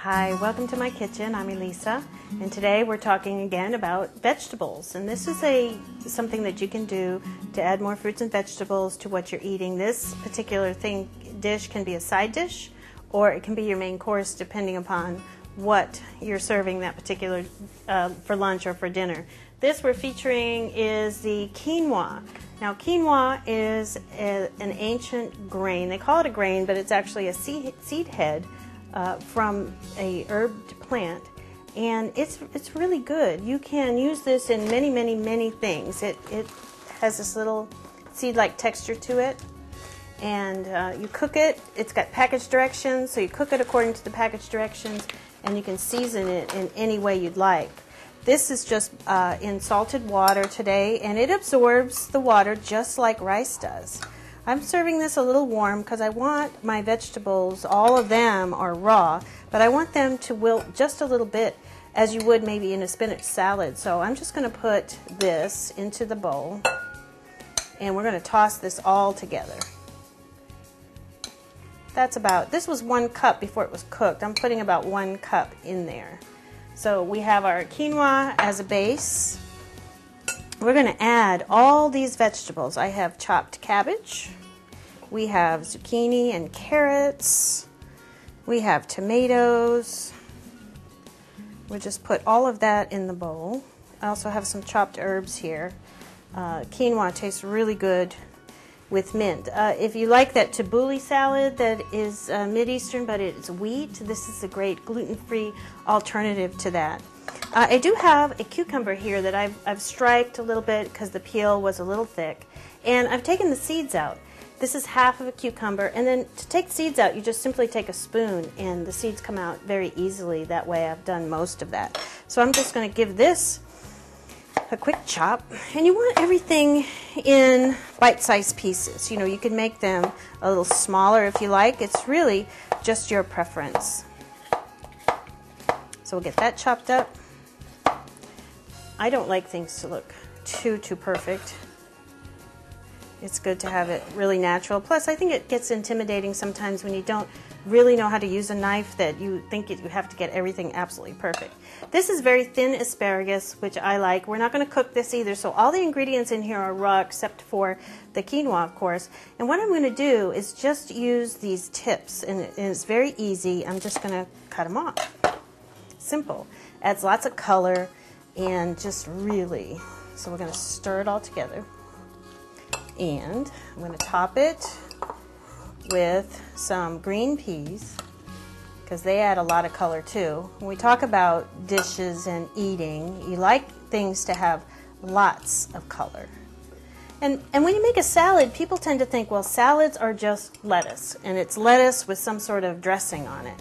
Hi, welcome to my kitchen. I'm Elisa, and today we're talking again about vegetables. And this is something that you can do to add more fruits and vegetables to what you're eating. This particular dish can be a side dish, or it can be your main course depending upon what you're serving that particular for lunch or for dinner. This we're featuring is the quinoa. Now, quinoa is an ancient grain. They call it a grain, but it's actually a seed head from a herbed plant, and it's really good. You can use this in many things. It has this little seed-like texture to it, and you cook it. It's got package directions, so you cook it according to the package directions, and you can season it in any way you'd like. This is just in salted water today, and it absorbs the water just like rice does. I'm serving this a little warm because I want my vegetables, all of them are raw, but I want them to wilt just a little bit as you would maybe in a spinach salad. So I'm just going to put this into the bowl, and we're going to toss this all together. This was 1 cup before it was cooked. I'm putting about 1 cup in there. So we have our quinoa as a base. We're going to add all these vegetables. I have chopped cabbage, we have zucchini and carrots, we have tomatoes. We'll just put all of that in the bowl. I also have some chopped herbs here. Quinoa tastes really good with mint. If you like that tabbouleh salad that is Mideastern but it's wheat, this is a great gluten-free alternative to that. I do have a cucumber here that I've striped a little bit because the peel was a little thick, and I've taken the seeds out. This is half of a cucumber, and then to take the seeds out, you just simply take a spoon and the seeds come out very easily. That way I've done most of that. So I'm just going to give this a quick chop, and you want everything in bite-sized pieces. You know, you can make them a little smaller if you like. It's really just your preference. So we'll get that chopped up. I don't like things to look too perfect. It's good to have it really natural. Plus, I think it gets intimidating sometimes when you don't really know how to use a knife, that you think you have to get everything absolutely perfect. This is very thin asparagus, which I like. We're not going to cook this either, so all the ingredients in here are raw except for the quinoa, of course. And what I'm going to do is just use these tips, and it's very easy. I'm just going to cut them off. Simple. Adds lots of color and just really, so we're going to stir it all together. And I'm going to top it with some green peas because they add a lot of color too. When we talk about dishes and eating, you like things to have lots of color. And when you make a salad, people tend to think, well, salads are just lettuce, and it's lettuce with some sort of dressing on it.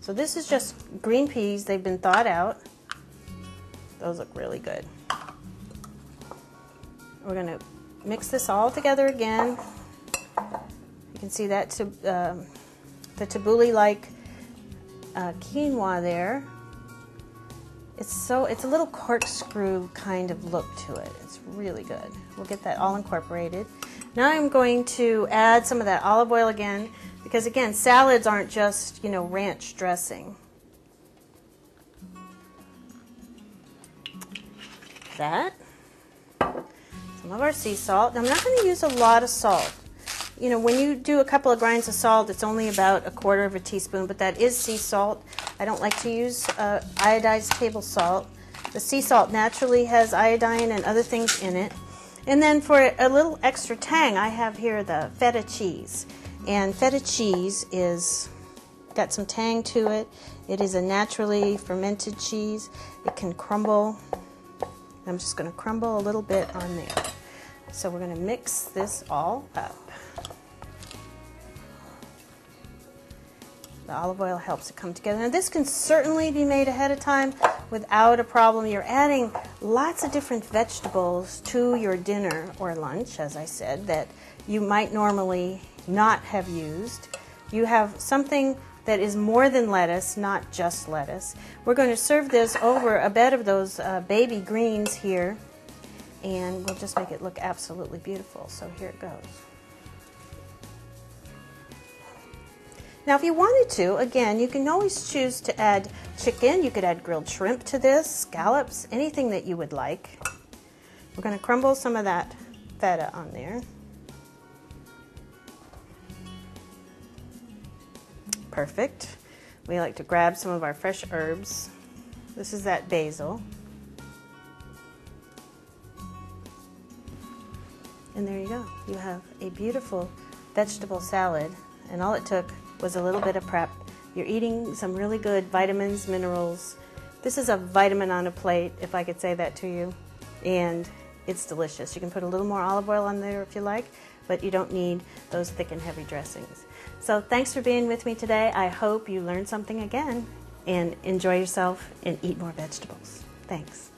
So this is just green peas. They've been thawed out. Those look really good. We're going to mix this all together again. You can see that the tabbouleh-like quinoa there. It's a little corkscrew kind of look to it. It's really good. We'll get that all incorporated. Now I'm going to add some of that olive oil again, because again, salads aren't just, you know, ranch dressing. That. Some of our sea salt. Now, I'm not going to use a lot of salt. You know, when you do a couple of grains of salt, it's only about 1/4 teaspoon, but that is sea salt. I don't like to use iodized table salt. The sea salt naturally has iodine and other things in it. And then for a little extra tang, I have here the feta cheese. And feta cheese is got some tang to it. It is a naturally fermented cheese. It can crumble. I'm just going to crumble a little bit on there. So we're going to mix this all up. The olive oil helps it come together. Now this can certainly be made ahead of time without a problem. You're adding lots of different vegetables to your dinner or lunch, as I said, that you might normally not have used. You have something that is more than lettuce, not just lettuce. We're going to serve this over a bed of those baby greens here, and we'll just make it look absolutely beautiful. So here it goes. Now if you wanted to, again, you can always choose to add chicken. You could add grilled shrimp to this, scallops, anything that you would like. We're going to crumble some of that feta on there. Perfect. We like to grab some of our fresh herbs. This is that basil. And there you go. You have a beautiful vegetable salad, and all it took was a little bit of prep. You're eating some really good vitamins, minerals. This is a vitamin on a plate, if I could say that to you, and it's delicious. You can put a little more olive oil on there if you like, but you don't need those thick and heavy dressings. So thanks for being with me today. I hope you learned something again, and enjoy yourself and eat more vegetables. Thanks.